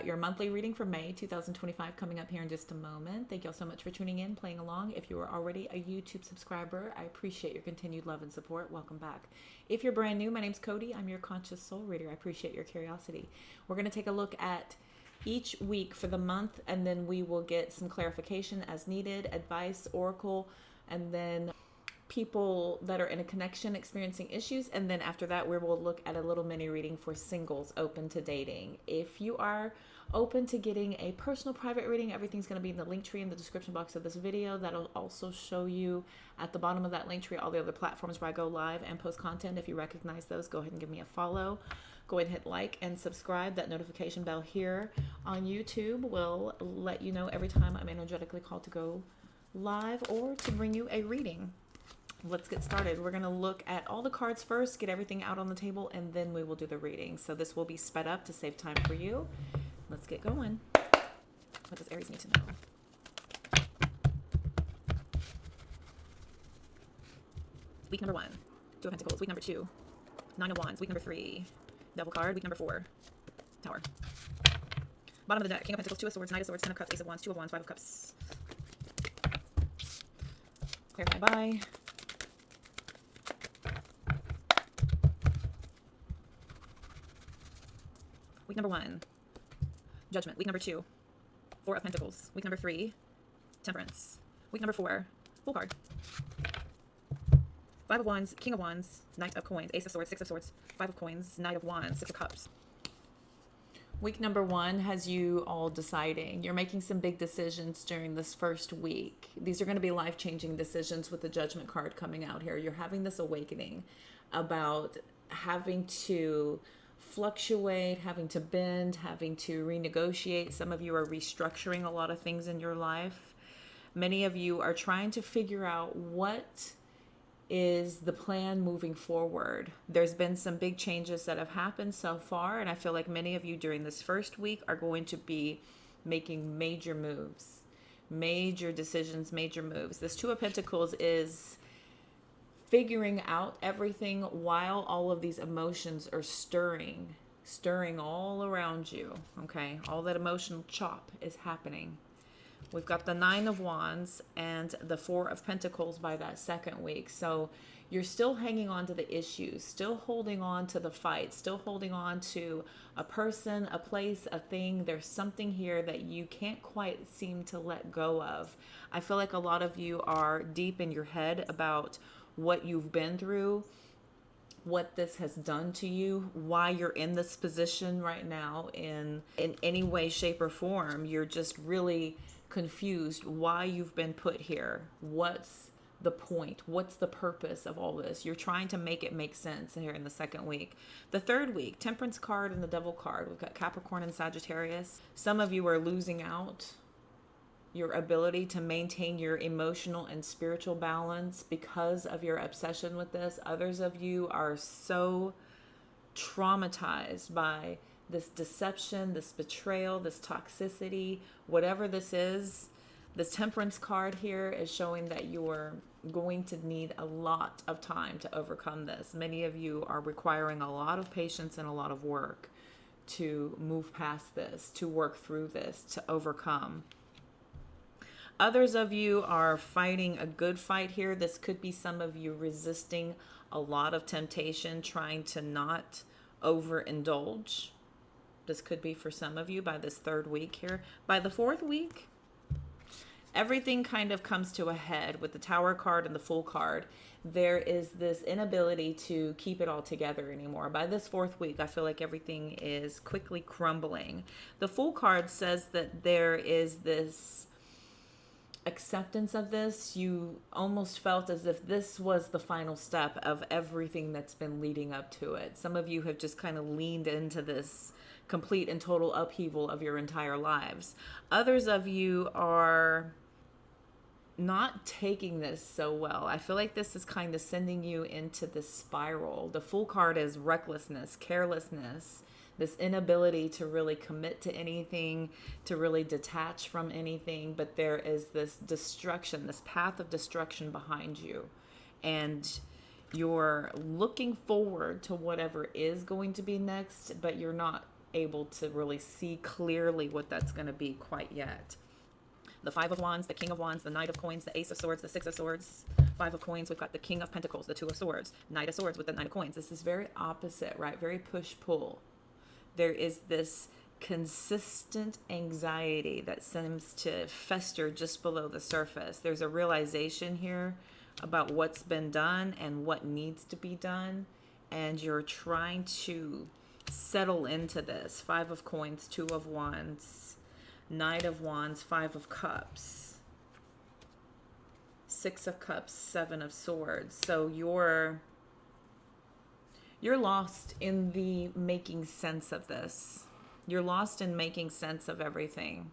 your monthly reading for May 2025 coming up here in just a moment. Thank y'all so much for tuning in, playing along. If you are already a YouTube subscriber, I appreciate your continued love and support. Welcome back. If you're brand new, my name's Cody. I'm your conscious soul reader. I appreciate your curiosity. We're going to take a look at each week for the month, and then we will get some clarification as needed, advice, oracle, and then people that are in a connection experiencing issues. And then after that, we will look at a little mini reading for singles open to dating. If you are open to getting a personal private reading, everything's going to be in the link tree in the description box of this video. That'll also show you at the bottom of that link tree all the other platforms where I go live and post content. If you recognize those, go ahead and give me a follow. Go ahead and hit like and subscribe. That notification bell here on YouTube will let you know every time I'm energetically called to go live or to bring you a reading. Let's get started. We're going to look at all the cards first, get everything out on the table, and then we will do the reading. So this will be sped up to save time for you. Let's get going. What does Aries need to know? Week number 1, Two of Pentacles. Week number 2, Nine of Wands. Week number 3, Devil card. Week number 4, Tower. Bottom of the deck, King of Pentacles, Two of Swords, Knight of Swords, Ten of Cups, Ace of Wands, Two of Wands, Five of Cups. Clarify by. Week number 1, Judgment. Week number 2, Four of Pentacles. Week number 3, Temperance. Week number 4, Full card. Five of Wands, King of Wands, Knight of Coins, Ace of Swords, Six of Swords, Five of Coins, Knight of Wands, Six of Cups. Week number 1 has you all deciding. You're making some big decisions during this first week. These are going to be life-changing decisions with the Judgment card coming out here. You're having this awakening about having to fluctuate, having to bend, having to renegotiate. Some of you are restructuring a lot of things in your life. Many of you are trying to figure out what is the plan moving forward. There's been some big changes that have happened so far, and I feel like many of you during this first week are going to be making major moves, major decisions, major moves. This Two of Pentacles is figuring out everything while all of these emotions are stirring all around you. Okay, all that emotional chop is happening. We've got the Nine of Wands and the Four of Pentacles by that second week. So you're still hanging on to the issues, still holding on to the fight, still holding on to a person, a place, a thing. There's something here that you can't quite seem to let go of. I feel like a lot of you are deep in your head about what you've been through, what this has done to you, why you're in this position right now in any way, shape, or form. You're just really confused why you've been put here. What's the point? What's the purpose of all this? You're trying to make it make sense here in the second week. The third week, Temperance card and the Devil card. We've got Capricorn and Sagittarius. Some of you are losing out your ability to maintain your emotional and spiritual balance because of your obsession with this. Others of you are so traumatized by this deception, this betrayal, this toxicity, whatever this is. This Temperance card here is showing that you're going to need a lot of time to overcome this. Many of you are requiring a lot of patience and a lot of work to move past this, to work through this, to overcome. Others of you are fighting a good fight here. This could be some of you resisting a lot of temptation, trying to not overindulge. This could be for some of you by this third week here. By the fourth week, everything kind of comes to a head with the Tower card and the Fool card. There is this inability to keep it all together anymore. By this fourth week, I feel like everything is quickly crumbling. The Fool card says that there is this acceptance of this. You almost felt as if this was the final step of everything that's been leading up to it. Some of you have just kind of leaned into this complete and total upheaval of your entire lives. Others of you are not taking this so well. I feel like this is kind of sending you into this spiral. The Fool card is recklessness, carelessness, this inability to really commit to anything, to really detach from anything. But there is this destruction, this path of destruction behind you. And you're looking forward to whatever is going to be next, but you're not able to really see clearly what that's going to be quite yet. The Five of Wands, the King of Wands, the Knight of Coins, the Ace of Swords, the Six of Swords, Five of Coins. We've got the King of Pentacles, the Two of Swords, Knight of Swords with the Knight of Coins. This is very opposite, right? Very push-pull. There is this consistent anxiety that seems to fester just below the surface. There's a realization here about what's been done and what needs to be done, and you're trying to settle into this. Five of Coins, Two of Wands, Knight of Wands, Five of Cups, Six of Cups, Seven of Swords. So you're lost in the making sense of this. You're lost in making sense of everything.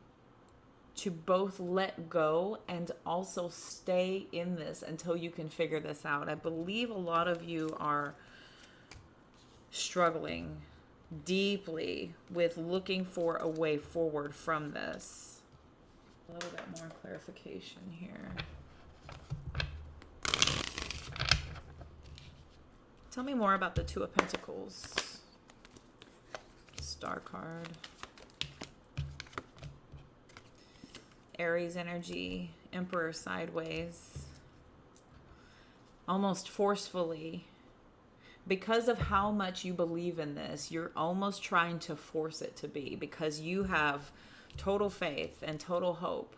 To both let go and also stay in this until you can figure this out. I believe a lot of you are struggling deeply with looking for a way forward from this. A little bit more clarification here. Tell me more about the Two of Pentacles. Star card. Aries energy, Emperor sideways. Almost forcefully. Because of how much you believe in this, you're almost trying to force it to be, because you have total faith and total hope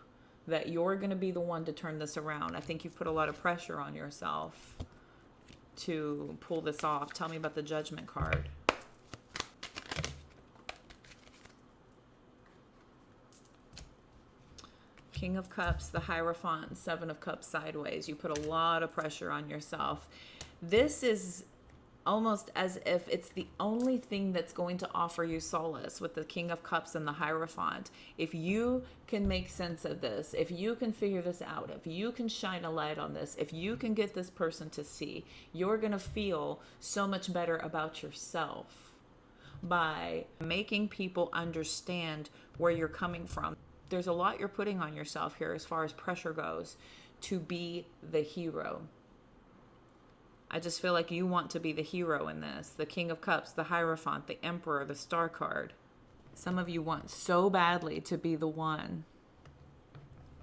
that you're going to be the one to turn this around. I think you've put a lot of pressure on yourself to pull this off. Tell me about the Judgment card. King of Cups, the Hierophant, Seven of Cups sideways. You put a lot of pressure on yourself. This is almost as if it's the only thing that's going to offer you solace with the King of Cups and the Hierophant. If you can make sense of this, if you can figure this out, if you can shine a light on this, if you can get this person to see, you're going to feel so much better about yourself by making people understand where you're coming from. There's a lot you're putting on yourself here as far as pressure goes to be the hero. I just feel like you want to be the hero in this. The King of Cups, the Hierophant, the Emperor, the Star card. Some of you want so badly to be the one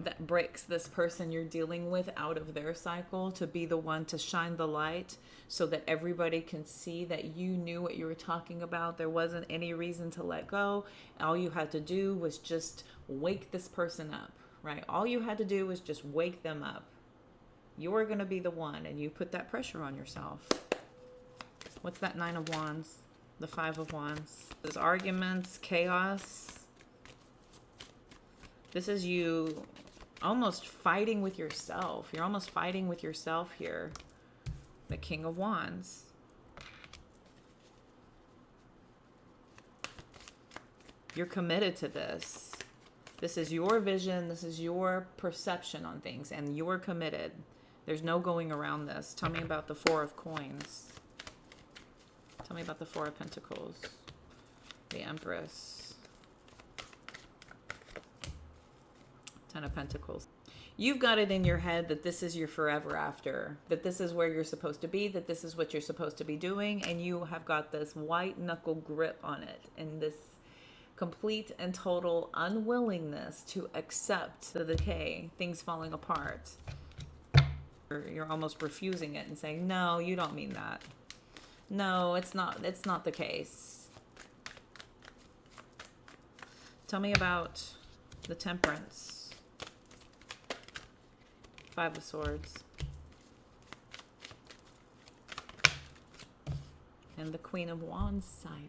that breaks this person you're dealing with out of their cycle, to be the one to shine the light so that everybody can see that you knew what you were talking about. There wasn't any reason to let go. All you had to do was just wake this person up, right? All you had to do was just wake them up. You're going to be the one, and you put that pressure on yourself. What's that Nine of Wands? The Five of Wands. There's arguments, chaos. This is you almost fighting with yourself. You're almost fighting with yourself here. The King of Wands. You're committed to this. This is your vision. This is your perception on things, and you're committed. There's no going around this. Tell me about the Four of Coins. Tell me about the Four of Pentacles. The Empress. Ten of Pentacles. You've got it in your head that this is your forever after, that this is where you're supposed to be, that this is what you're supposed to be doing, and you have got this white knuckle grip on it, and this complete and total unwillingness to accept the decay, things falling apart. You're almost refusing it and saying, no, you don't mean that. No, it's not the case. Tell me about the Temperance. Five of Swords. And the Queen of Wands sideways.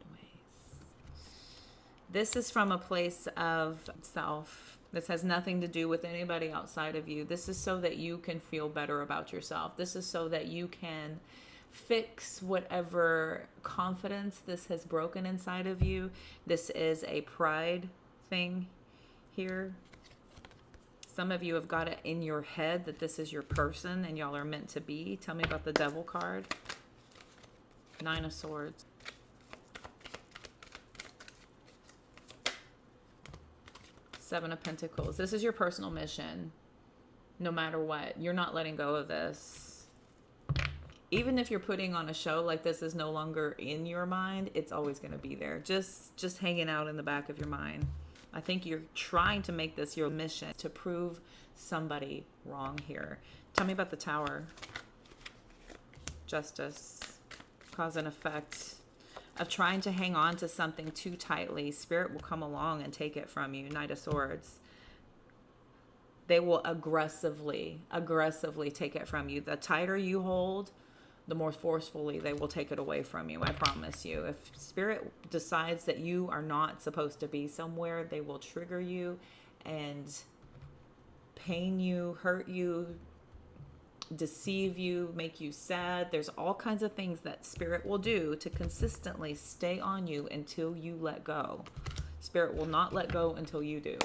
This is from a place of self. This has nothing to do with anybody outside of you. This is so that you can feel better about yourself. This is so that you can fix whatever confidence this has broken inside of you. This is a pride thing here. Some of you have got it in your head that this is your person and y'all are meant to be. Tell me about the Devil card. Nine of Swords. Seven of Pentacles. This is your personal mission. No matter what, you're not letting go of this. even if you're putting on a show like this is no longer in your mind, it's always going to be there. Just hanging out in the back of your mind. I think you're trying to make this your mission to prove somebody wrong here. Tell me about the Tower. Justice. Cause and effect of trying to hang on to something too tightly. Spirit will come along and take it from you. Knight of Swords. They will aggressively take it from you. The tighter you hold, the more forcefully they will take it away from you. I promise you. If Spirit decides that you are not supposed to be somewhere, they will trigger you and pain you, hurt you, deceive you, make you sad. There's all kinds of things that Spirit will do to consistently stay on you until you let go. Spirit will not let go until you do.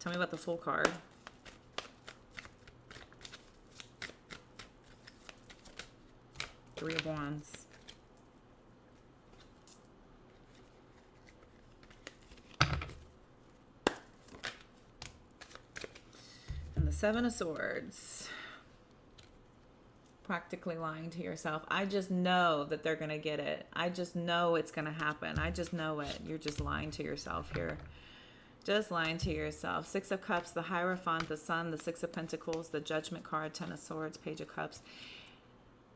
Tell me about the Fool card. Three of Wands. And the Seven of Swords. Practically lying to yourself. I just know that they're going to get it. I just know it's going to happen. I just know it. You're just lying to yourself here. Just lying to yourself. Six of Cups, the Hierophant, the Sun, the Six of Pentacles, the Judgment card, Ten of Swords, Page of Cups.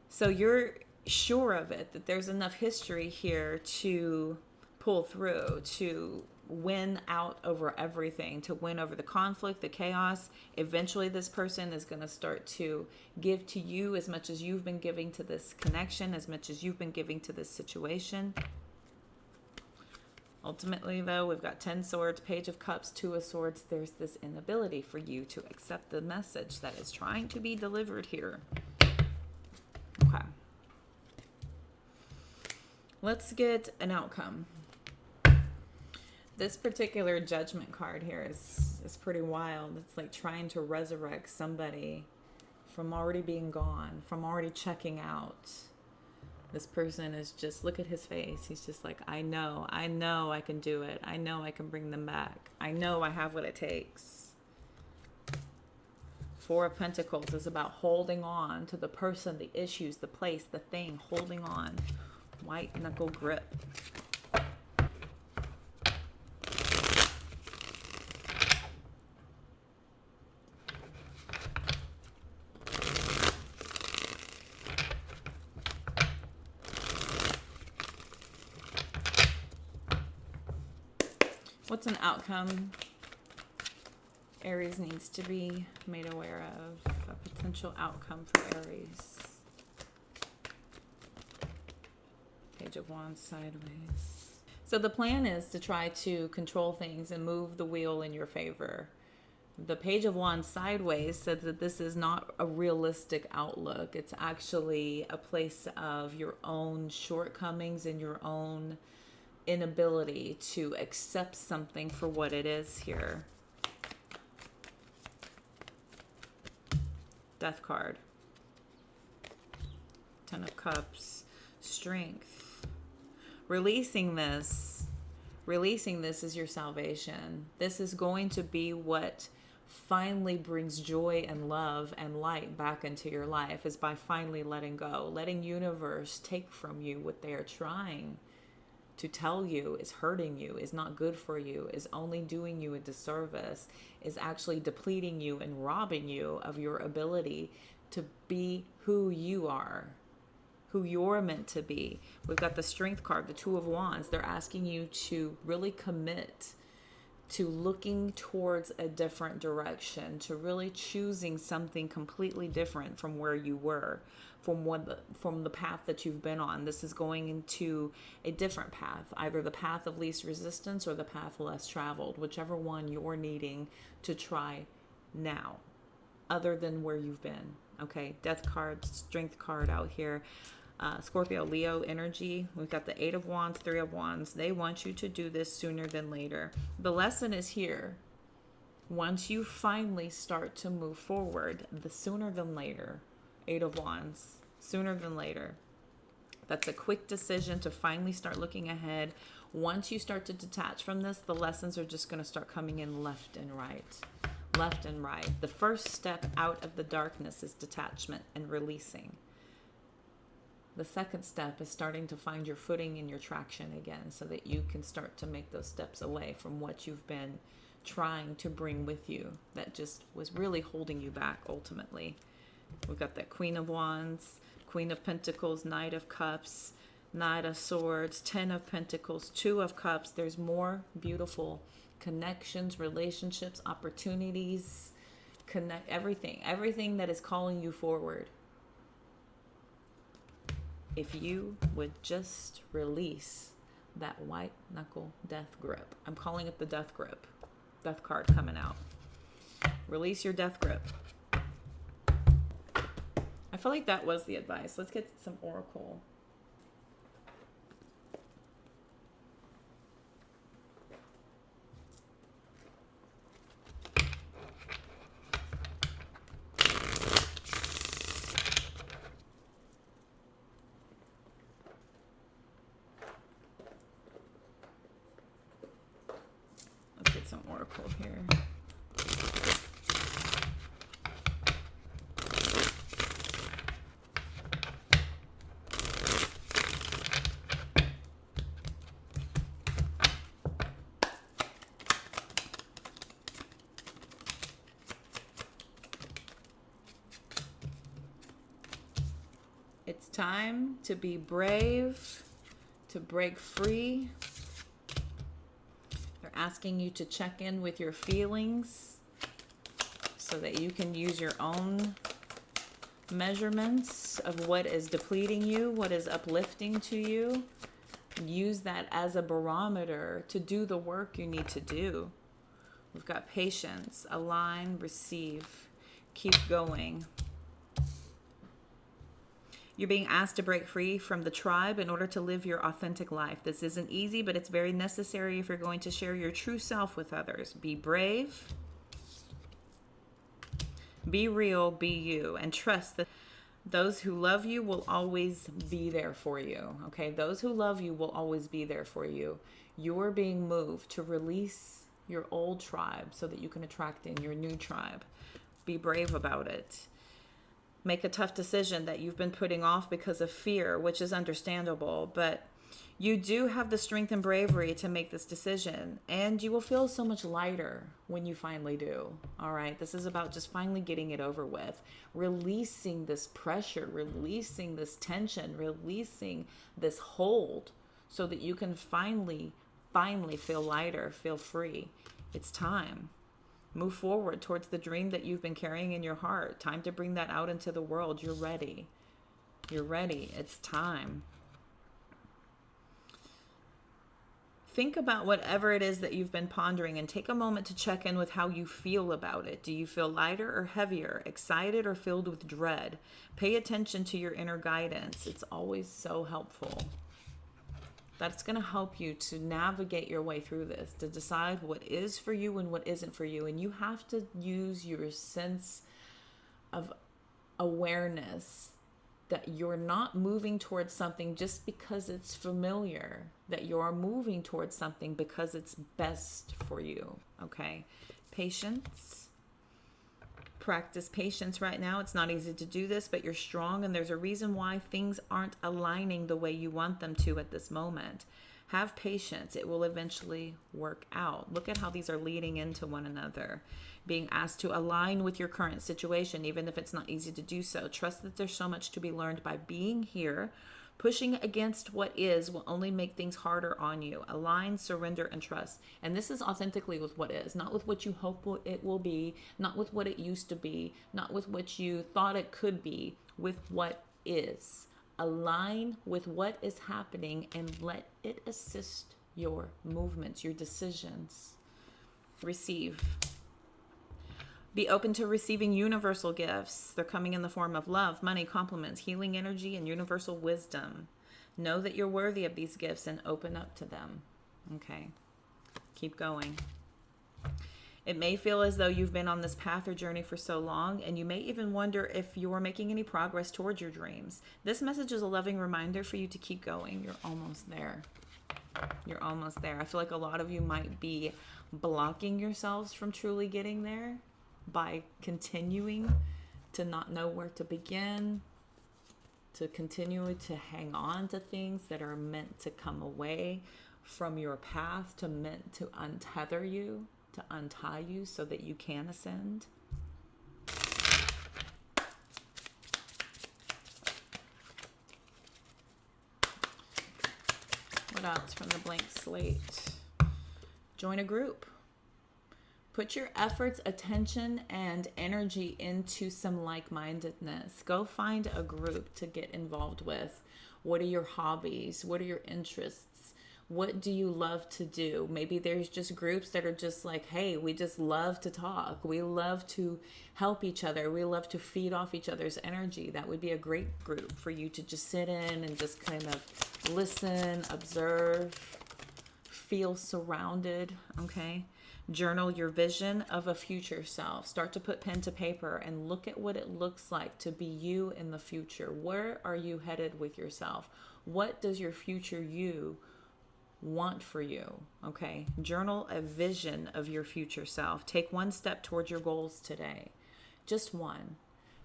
So you're sure of it, that there's enough history here to pull through, to win out over everything, to win over the conflict, the chaos. Eventually this person is going to start to give to you as much as you've been giving to this connection, as much as you've been giving to this situation. Ultimately, though, we've got 10 swords, Page of Cups, 2 of Swords. There's this inability for you to accept the message that is trying to be delivered here. Okay. Let's get an outcome. This particular Judgment card here is pretty wild. It's like trying to resurrect somebody from already being gone, from already checking out. This person is just, look at his face. He's just like, I know I can do it. I know I can bring them back. I know I have what it takes. Four of Pentacles is about holding on to the person, the issues, the place, the thing, holding on. White knuckle grip. What's an outcome Aries needs to be made aware of? A potential outcome for Aries. Page of Wands sideways. So the plan is to try to control things and move the wheel in your favor. The Page of Wands sideways says that this is not a realistic outlook. It's actually a place of your own shortcomings and your own inability to accept something for what it is here. Death card. Ten of Cups. Strength. Releasing this is your salvation. This is going to be what finally brings joy and love and light back into your life, is by finally letting go, letting universe take from you what they are trying to tell you is hurting you, is not good for you, is only doing you a disservice, is actually depleting you and robbing you of your ability to be who you are, who you're meant to be. We've got the Strength card, the Two of Wands. They're asking you to really commit to looking towards a different direction, to really choosing something completely different from where you were, from the path that you've been on. This is going into a different path, either the path of least resistance or the path less traveled, whichever one you're needing to try now, other than where you've been. Okay, Death card, Strength card out here. Scorpio, Leo energy. We've got the Eight of Wands, Three of Wands. They want you to do this sooner than later. The lesson is here. Once you finally start to move forward, the sooner than later. Eight of Wands, sooner than later. That's a quick decision to finally start looking ahead. Once you start to detach from this, the lessons are just going to start coming in left and right. Left and right. The first step out of the darkness is detachment and releasing. The second step is starting to find your footing and your traction again so that you can start to make those steps away from what you've been trying to bring with you that just was really holding you back ultimately. We've got that Queen of Wands, Queen of Pentacles, Knight of Cups, Knight of Swords, Ten of Pentacles, Two of Cups. There's more beautiful connections, relationships, opportunities, everything that is calling you forward. If you would just release that white knuckle death grip. I'm calling it the death grip. Death card coming out. Release your death grip. I feel like that was the advice. Let's get some oracle. Let's get some oracle here. It's time to be brave, to break free. They're asking you to check in with your feelings so that you can use your own measurements of what is depleting you, what is uplifting to you. Use that as a barometer to do the work you need to do. We've got patience, align, receive, keep going. You're being asked to break free from the tribe in order to live your authentic life. This isn't easy, but it's very necessary if you're going to share your true self with others. Be brave, be real, be you, and trust that those who love you will always be there for you. Okay, those who love you will always be there for you. You're being moved to release your old tribe so that you can attract in your new tribe. Be brave about it. Make a tough decision that you've been putting off because of fear, which is understandable, but you do have the strength and bravery to make this decision, and you will feel so much lighter when you finally do. All right, this is about just finally getting it over with, releasing this pressure, releasing this tension, releasing this hold so that you can finally feel lighter, feel free. It's time. Move forward towards the dream that you've been carrying in your heart. Time to bring that out into the world. You're ready. You're ready. It's time. Think about whatever it is that you've been pondering and take a moment to check in with how you feel about it. Do you feel lighter or heavier, excited or filled with dread? Pay attention to your inner guidance. It's always so helpful. That's going to help you to navigate your way through this, to decide what is for you and what isn't for you. And you have to use your sense of awareness that you're not moving towards something just because it's familiar, that you're moving towards something because it's best for you. Okay? Patience. Practice patience right now. It's not easy to do this, but you're strong, and there's a reason why things aren't aligning the way you want them to at this moment. Have patience. It will eventually work out. Look at how these are leading into one another. Being asked to align with your current situation, even if it's not easy to do so. Trust that there's so much to be learned by being here. Pushing against what is will only make things harder on you. Align, surrender, and trust. And this is authentically with what is, not with what you hope it will be, not with what it used to be, not with what you thought it could be, with what is. Align with what is happening and let it assist your movements, your decisions. Receive. Be open to receiving universal gifts. They're coming in the form of love, money, compliments, healing energy, and universal wisdom. Know that you're worthy of these gifts and open up to them. Okay. Keep going. It may feel as though you've been on this path or journey for so long, and you may even wonder if you're making any progress towards your dreams. This message is a loving reminder for you to keep going. You're almost there. You're almost there. I feel like a lot of you might be blocking yourselves from truly getting there by continuing to not know where to begin. to continue to hang on to things that are meant to come away from your path, meant to untether you, to untie you so that you can ascend. What else from the blank slate? Join a group. Put your efforts, attention, and energy into some like-mindedness. Go find a group to get involved with. What are your hobbies? What are your interests? What do you love to do? Maybe there's just groups that are just like, hey, we just love to talk. We love to help each other. We love to feed off each other's energy. That would be a great group for you to just sit in and just kind of listen, observe, feel surrounded, okay? Journal your vision of a future self. Start to put pen to paper and look at what it looks like to be you in the future. Where are you headed with yourself? What does your future you want for you? Okay. Journal a vision of your future self. Take one step towards your goals today. Just one.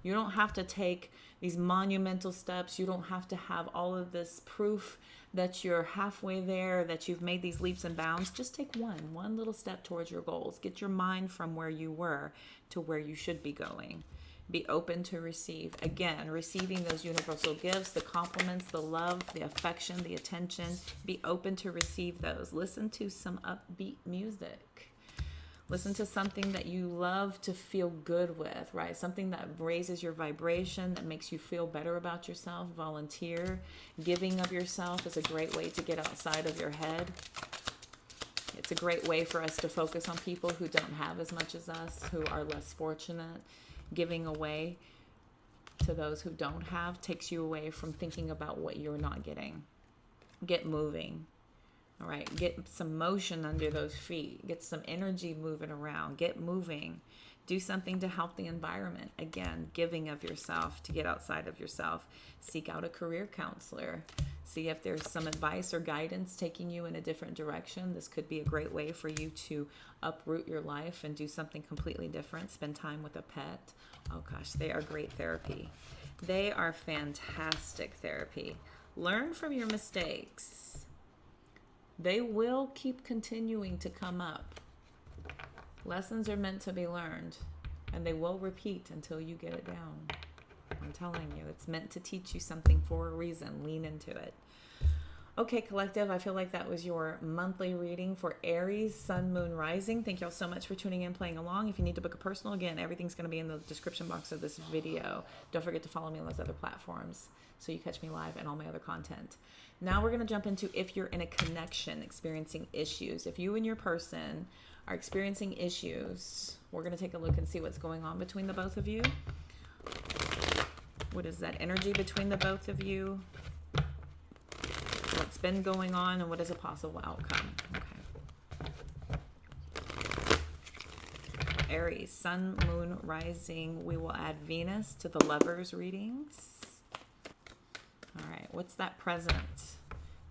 You don't have to take these monumental steps. You don't have to have all of this proof that you're halfway there, that you've made these leaps and bounds. Just take one little step towards your goals. Get your mind from where you were to where you should be going. Be open to receive. Again, receiving those universal gifts, the compliments, the love, the affection, the attention. Be open to receive those. Listen to some upbeat music. Listen to something that you love to feel good with, right? Something that raises your vibration, that makes you feel better about yourself. Volunteer. Giving of yourself is a great way to get outside of your head. It's a great way for us to focus on people who don't have as much as us, who are less fortunate. Giving away to those who don't have takes you away from thinking about what you're not getting. Get moving. All right, get some motion under those feet. Get some energy moving around. Get moving. Do something to help the environment. Again, giving of yourself to get outside of yourself. Seek out a career counselor. See if there's some advice or guidance taking you in a different direction. This could be a great way for you to uproot your life and do something completely different. Spend time with a pet. Oh gosh, they are great therapy. They are fantastic therapy. Learn from your mistakes. They will keep continuing to come up. Lessons are meant to be learned, and they will repeat until you get it down. I'm telling you, it's meant to teach you something for a reason. Lean into it. Okay, collective, I feel like that was your monthly reading for Aries, Sun, Moon, Rising. Thank you all so much for tuning in, playing along. If you need to book a personal, again, everything's going to be in the description box of this video. Don't forget to follow me on those other platforms so you catch me live and all my other content. Now we're going to jump into if you're in a connection, experiencing issues. If you and your person are experiencing issues, we're going to take a look and see what's going on between the both of you. What is that energy between the both of you? What's been going on and what is a possible outcome? Okay. Aries, Sun, Moon, Rising. We will add Venus to the Lovers readings. All right, what's that present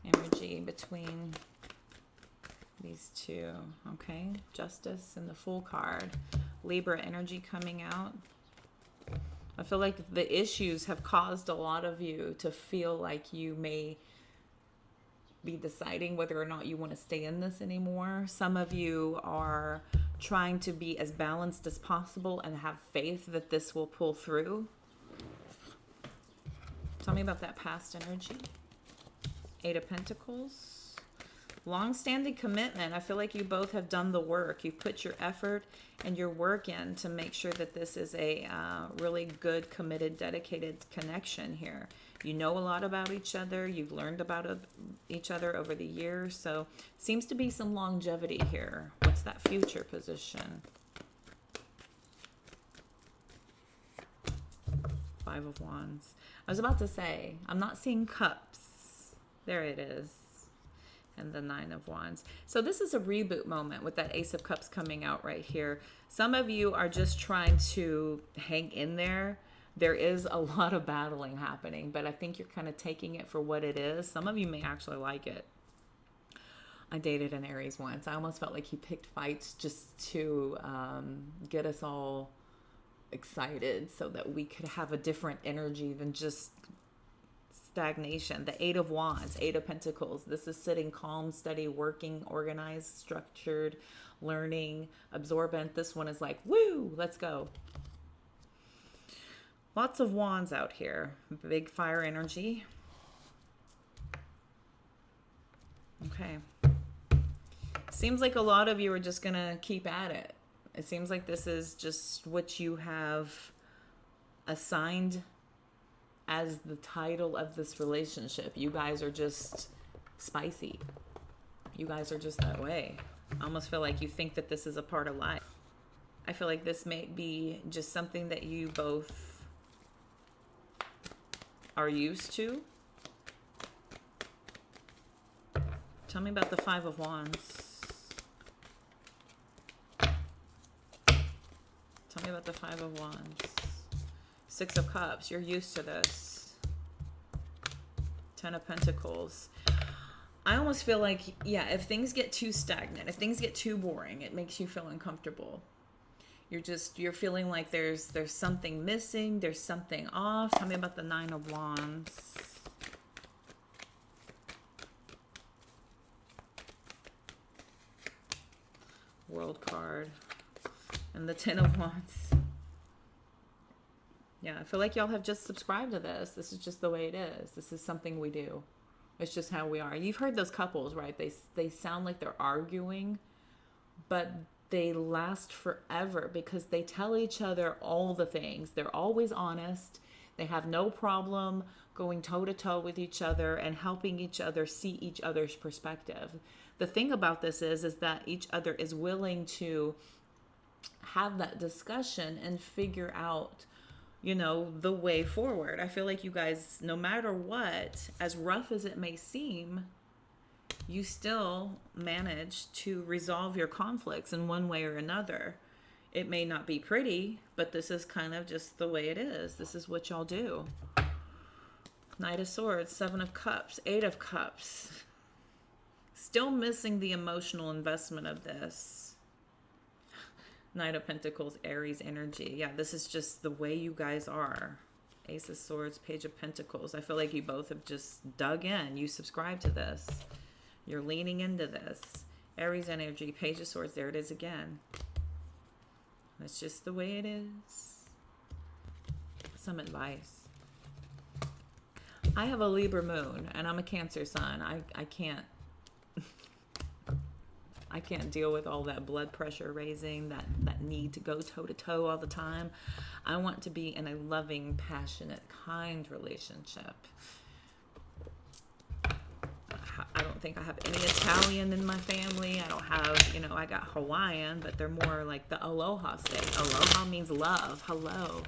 energy between these two? Okay, Justice and the Fool card. Libra energy coming out. I feel like the issues have caused a lot of you to feel like you may be deciding whether or not you want to stay in this anymore. Some of you are trying to be as balanced as possible and have faith that this will pull through. Tell me about that past energy. Eight of Pentacles. Long-standing commitment. I feel like you both have done the work. You've put your effort and your work in to make sure that this is a really good, committed, dedicated connection here. You know a lot about each other. You've learned about each other over the years. So seems to be some longevity here. What's that future position? Five of Wands. I was about to say, I'm not seeing cups. There it is. And the Nine of Wands. So this is a reboot moment with that Ace of Cups coming out right here. Some of you are just trying to hang in there. There is a lot of battling happening, but I think you're kind of taking it for what it is. Some of you may actually like it. I dated an Aries once. I almost felt like he picked fights just to get us all excited so that we could have a different energy than just stagnation. The Eight of Wands, Eight of Pentacles. This is sitting calm, steady, working, organized, structured, learning, absorbent. This one is like, woo, let's go. Lots of wands out here. Big fire energy. Okay. Seems like a lot of you are just going to keep at it. It seems like this is just what you have assigned as the title of this relationship. You guys are just spicy. You guys are just that way. I almost feel like you think that this is a part of life. I feel like this may be just something that you both are used to. Tell me about the Five of Wands. Tell me about the Five of Wands. Six of Cups. You're used to this. Ten of Pentacles. I almost feel like, yeah, if things get too stagnant, if things get too boring, it makes you feel uncomfortable. You're feeling like there's something missing, there's something off. Tell me about the Nine of Wands. World card. And the Ten of Wands. Yeah, I feel like y'all have just subscribed to this. This is just the way it is. This is something we do. It's just how we are. You've heard those couples, right? They sound like they're arguing, but they last forever because they tell each other all the things. They're always honest. They have no problem going toe-to-toe with each other and helping each other see each other's perspective. The thing about this is that each other is willing to have that discussion and figure out, you know, the way forward. I feel like you guys, no matter what, as rough as it may seem, you still manage to resolve your conflicts in one way or another. It may not be pretty, but this is kind of just the way it is. This is what y'all do. Knight of Swords, Seven of Cups, Eight of Cups. Still missing the emotional investment of this. Knight of Pentacles, Aries energy. Yeah, this is just the way you guys are. Ace of Swords, Page of Pentacles. I feel like you both have just dug in. You subscribe to this. You're leaning into this. Aries energy, Page of Swords. There it is again. That's just the way it is. Some advice. I have a Libra moon and I'm a Cancer sun. I can't deal with all that blood pressure raising, that need to go toe to toe all the time. I want to be in a loving, passionate, kind relationship. I don't think I have any Italian in my family. I don't have, you know, I got Hawaiian, but they're more like the aloha state. Aloha means love. Hello.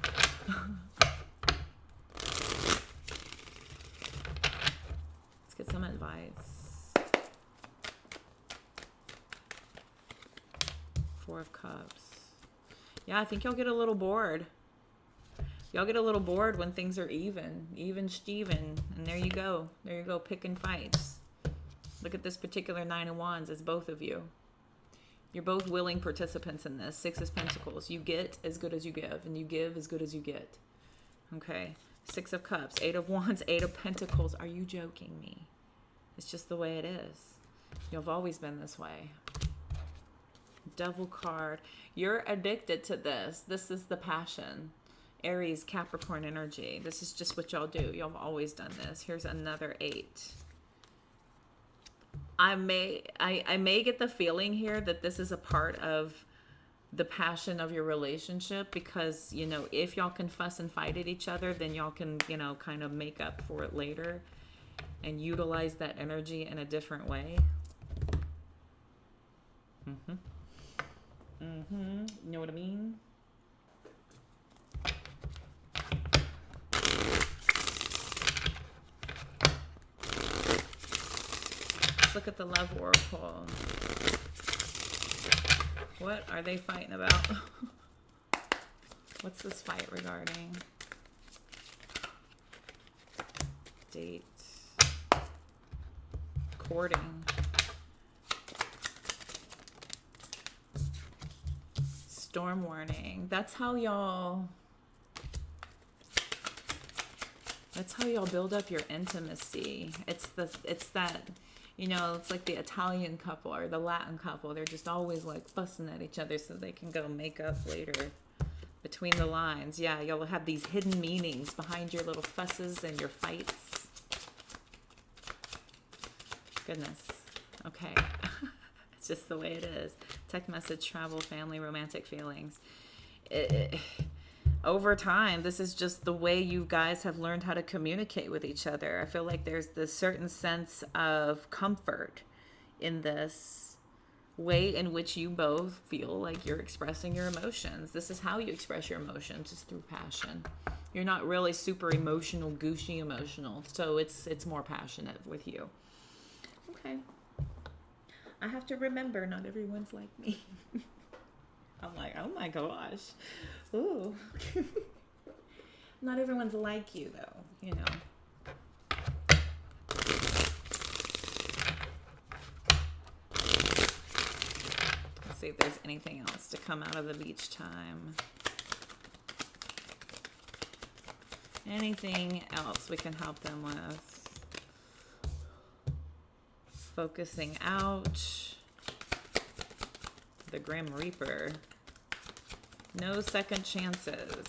Let's get some advice. Four of Cups. Yeah, I think y'all get a little bored. Y'all get a little bored when things are even Steven. And there you go. There you go, picking fights. Look at this particular Nine of Wands. It's both of you. You're both willing participants in this. Six of Pentacles. You get as good as you give, and you give as good as you get. Okay. Six of Cups. Eight of Wands. Eight of Pentacles. Are you joking me? It's just the way it is. You've always been this way. Devil card. You're addicted to this. This is the passion. Aries, Capricorn energy. This is just what y'all do. Y'all have always done this. Here's another 8. I may get the feeling here that this is a part of the passion of your relationship because, you know, if y'all can fuss and fight at each other, then y'all can, you know, kind of make up for it later and utilize that energy in a different way. You know what I mean? Let's look at the love oracle. What are they fighting about? What's this fight regarding? Date. Courting. Storm warning. That's how y'all... That's how y'all build up your intimacy. It's that, it's like the Italian couple or the Latin couple. They're just always like fussing at each other so they can go make up later. Between the lines. Yeah, you'll have these hidden meanings behind your little fusses and your fights. Goodness. Okay. It's just the way it is. Text message, travel, family, romantic feelings. Over time, this is just the way you guys have learned how to communicate with each other. I feel like there's this certain sense of comfort in this way in which you both feel like you're expressing your emotions. This is how you express your emotions, is through passion. You're not really super emotional, gushy emotional, so it's more passionate with you. Okay. I have to remember not everyone's like me. I'm like, oh my gosh. Ooh. Not everyone's like you, though, Let's see if there's anything else to come out of the beach time. Anything else we can help them with? Focusing out. The Grim Reaper. No second chances.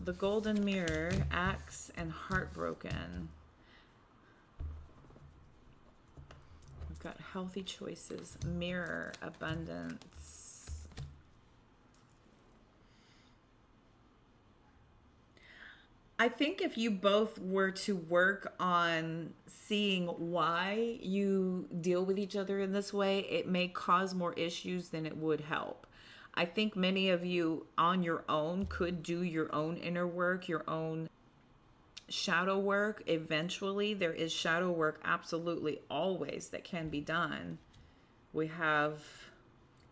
The Golden Mirror, Axe, and Heartbroken. We've got Healthy Choices, Mirror, Abundance. I think if you both were to work on seeing why you deal with each other in this way, it may cause more issues than it would help. I think many of you on your own could do your own inner work, your own shadow work. Eventually, there is shadow work absolutely always that can be done. We have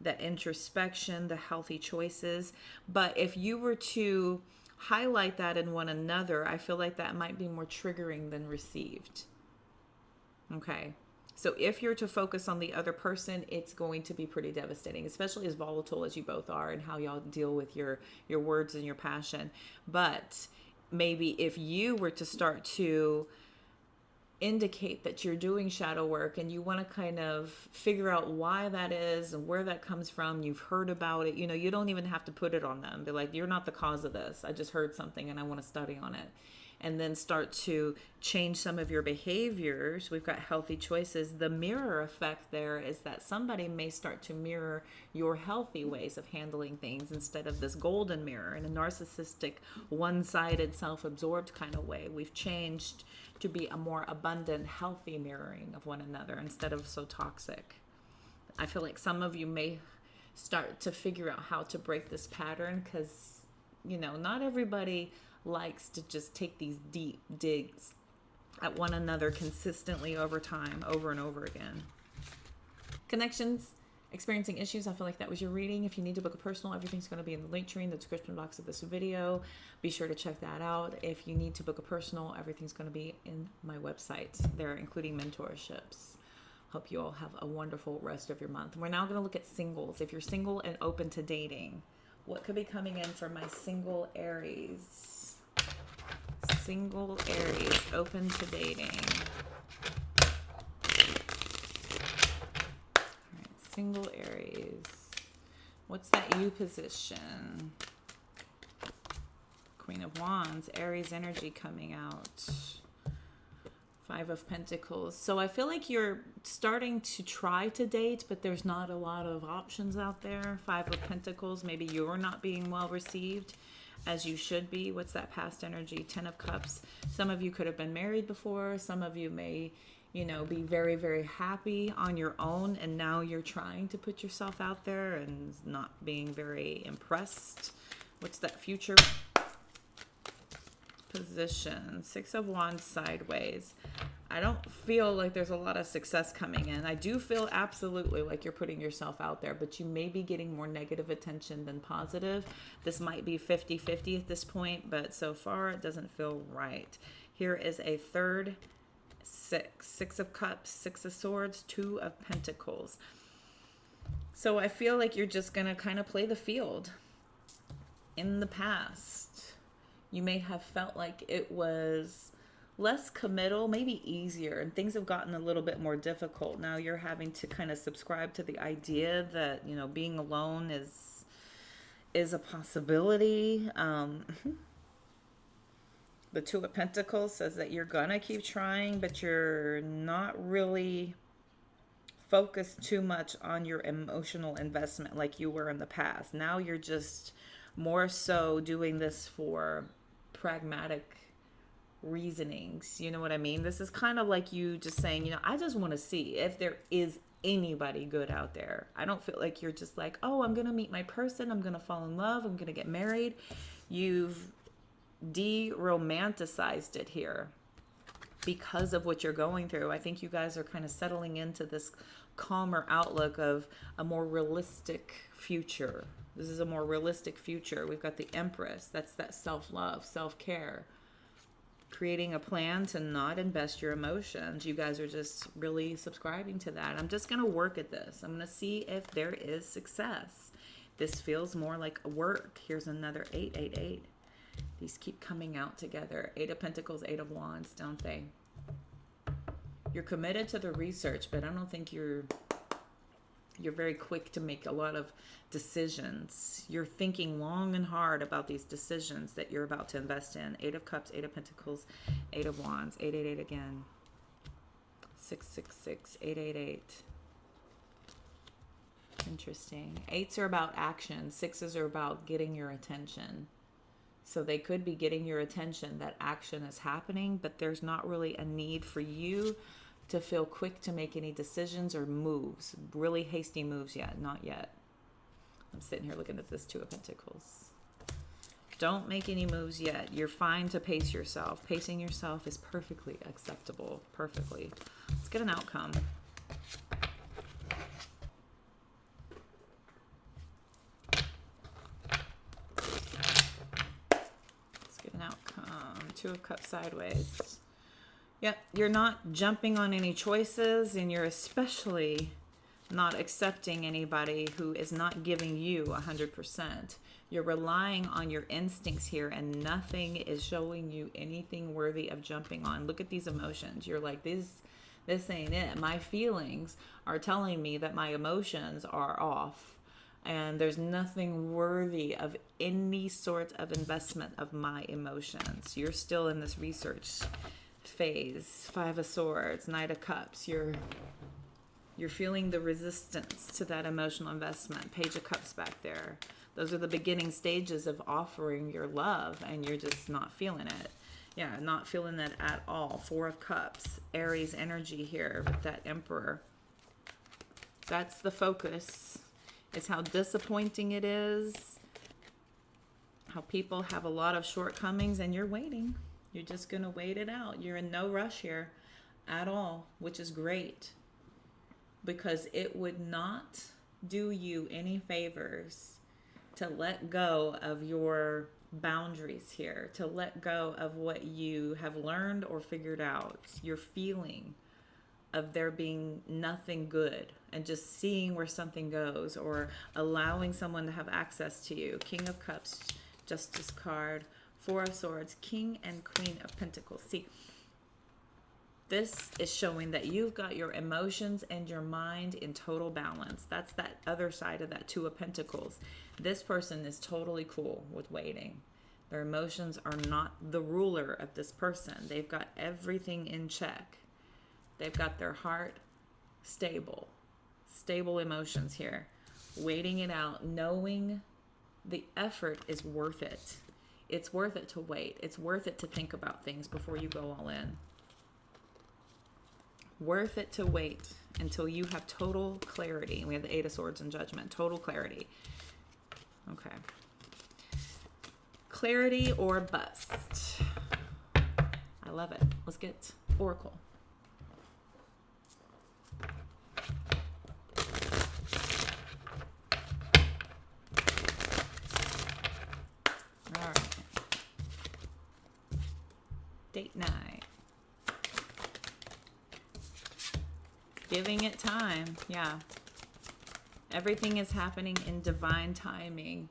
that introspection, the healthy choices. But if you were to highlight that in one another, I feel like that might be more triggering than received. Okay. So if you're to focus on the other person, it's going to be pretty devastating, especially as volatile as you both are and how y'all deal with your words and your passion. But maybe if you were to start to indicate that you're doing shadow work and you want to kind of figure out why that is and where that comes from, you've heard about it, you don't even have to put it on them. Be like, you're not the cause of this. I just heard something and I want to study on it. And then start to change some of your behaviors. We've got healthy choices. The mirror effect there is that somebody may start to mirror your healthy ways of handling things instead of this golden mirror in a narcissistic, one-sided, self-absorbed kind of way. We've changed to be a more abundant, healthy mirroring of one another instead of so toxic. I feel like some of you may start to figure out how to break this pattern because, not everybody likes to just take these deep digs at one another consistently over time, over and over again. Connections, experiencing issues. I feel like that was your reading. If you need to book a personal, everything's going to be in the link tree in the description box of this video. Be sure to check that out. If you need to book a personal, everything's going to be in my website there, including mentorships. Hope you all have a wonderful rest of your month. We're now going to look at singles. If you're single and open to dating, what could be coming in for my single Aries? Single Aries, open to dating. All right, single Aries. What's that you position? Queen of Wands, Aries energy coming out. Five of Pentacles. So I feel like you're starting to try to date, but there's not a lot of options out there. Five of Pentacles, maybe you're not being well received as you should be. What's that past energy? Ten of Cups. Some of you could have been married before. Some of you may, be very, very happy on your own. And now you're trying to put yourself out there and not being very impressed. What's that future position? Six of Wands sideways. I don't feel like there's a lot of success coming in. I do feel absolutely like you're putting yourself out there, but you may be getting more negative attention than positive. This might be 50-50 at this point, but so far it doesn't feel right. Here is a third six. Six of Cups, Six of Swords, Two of Pentacles. So I feel like you're just going to kind of play the field. In the past, you may have felt like it was less committal, maybe easier, and things have gotten a little bit more difficult. Now you're having to kind of subscribe to the idea that, you know, being alone is a possibility. The Two of Pentacles says that you're gonna keep trying, but you're not really focused too much on your emotional investment like you were in the past. Now you're just more so doing this for pragmatic reasonings. You know what I mean? This is kind of like you just saying, you know, I just want to see if there is anybody good out there. I don't feel like you're just like, oh, I'm going to meet my person. I'm going to fall in love. I'm going to get married. You've de-romanticized it here because of what you're going through. I think you guys are kind of settling into this calmer outlook of a more realistic future. This is a more realistic future. We've got the Empress. That's that self-love, self-care. Creating a plan to not invest your emotions. You guys are just really subscribing to that. I'm just going to work at this. I'm going to see if there is success. This feels more like work. Here's another 888. These keep coming out together. 8 of Pentacles, 8 of Wands, don't they? You're committed to the research, but I don't think you're very quick to make a lot of decisions. You're thinking long and hard about these decisions that you're about to invest in. 8 of Cups, 8 of Pentacles, 8 of Wands, 888 again. 666, 888. Interesting. 8s are about action. 6s are about getting your attention. So they could be getting your attention that action is happening, but there's not really a need for you to feel quick to make any decisions or moves, really hasty moves yet, not yet. I'm sitting here looking at this 2 of Pentacles. Don't make any moves yet. You're fine to pace yourself. Pacing yourself is perfectly acceptable, perfectly. Let's get an outcome. Let's get an outcome. 2 of Cups sideways. Yep, you're not jumping on any choices, and you're especially not accepting anybody who is not giving you 100%. You're relying on your instincts here, and nothing is showing you anything worthy of jumping on. Look at these emotions. You're like, this ain't it. My feelings are telling me that my emotions are off, and there's nothing worthy of any sort of investment of my emotions. You're still in this research phase. 5 of Swords, Knight of Cups. You're feeling the resistance to that emotional investment. Page of Cups back there. Those are the beginning stages of offering your love, and you're just not feeling it. Yeah, not feeling that at all. 4 of Cups, Aries energy here with that Emperor. That's the focus. It's how disappointing it is, how people have a lot of shortcomings, and you're waiting. You're just going to wait it out. You're in no rush here at all, which is great, because it would not do you any favors to let go of your boundaries here, to let go of what you have learned or figured out. Your feeling of there being nothing good and just seeing where something goes, or allowing someone to have access to you. King of Cups, Justice card. 4 of Swords, King and Queen of Pentacles. See, this is showing that you've got your emotions and your mind in total balance. That's that other side of that 2 of Pentacles. This person is totally cool with waiting. Their emotions are not the ruler of this person. They've got everything in check. They've got their heart stable. Stable emotions here. Waiting it out, knowing the effort is worth it. It's worth it to wait. It's worth it to think about things before you go all in. Worth it to wait until you have total clarity. We have the 8 of Swords and Judgment. Total clarity. Okay. Clarity or bust. I love it. Let's get Oracle. All right. Date night. Giving it time. Yeah. Everything is happening in divine timing.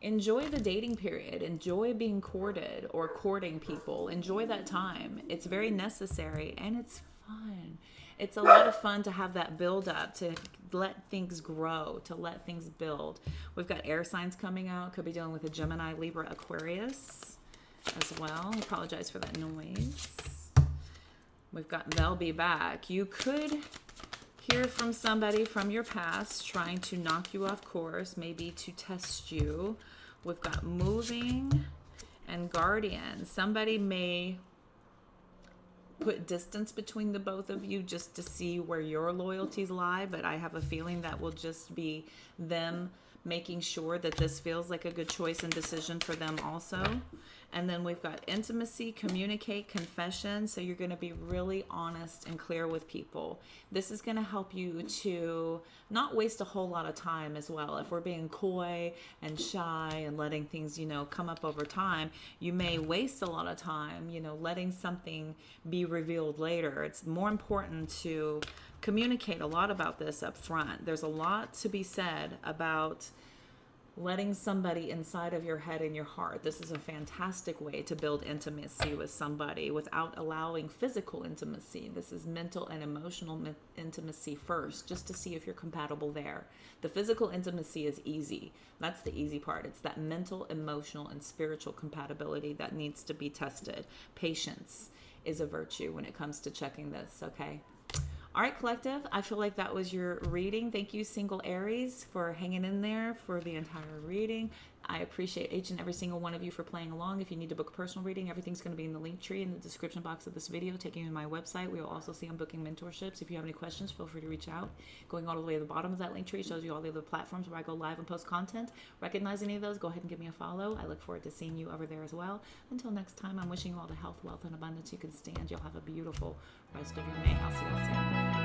Enjoy the dating period. Enjoy being courted or courting people. Enjoy that time. It's very necessary and it's fun. It's a lot of fun to have that build up, to let things grow, to let things build. We've got air signs coming out. Could be dealing with a Gemini, Libra, Aquarius as well. I apologize for that noise. We've got they'll be back. You could hear from somebody from your past trying to knock you off course, maybe to test you. We've got moving and guardian. Somebody may put distance between the both of you just to see where your loyalties lie, but I have a feeling that will just be them making sure that this feels like a good choice and decision for them also. And then we've got intimacy, communicate, confession. So you're going to be really honest and clear with people. This is going to help you to not waste a whole lot of time as well. If we're being coy and shy and letting things, come up over time, you may waste a lot of time, letting something be revealed later. It's more important to communicate a lot about this up front. There's a lot to be said about letting somebody inside of your head and your heart. This is a fantastic way to build intimacy with somebody without allowing physical intimacy. This is mental and emotional intimacy first, just to see if you're compatible there. The physical intimacy is easy. That's the easy part. It's that mental, emotional, and spiritual compatibility that needs to be tested. Patience is a virtue when it comes to checking this, okay? All right, collective, I feel like that was your reading. Thank you, single Aries, for hanging in there for the entire reading. I appreciate each and every single one of you for playing along. If you need to book a personal reading, everything's going to be in the link tree in the description box of this video, taking you to my website. We will also see I'm booking mentorships. If you have any questions, feel free to reach out. Going all the way to the bottom of that link tree shows you all the other platforms where I go live and post content. Recognize any of those, go ahead and give me a follow. I look forward to seeing you over there as well. Until next time, I'm wishing you all the health, wealth, and abundance you can stand. You'll have a beautiful rest of your May. I'll see you all soon.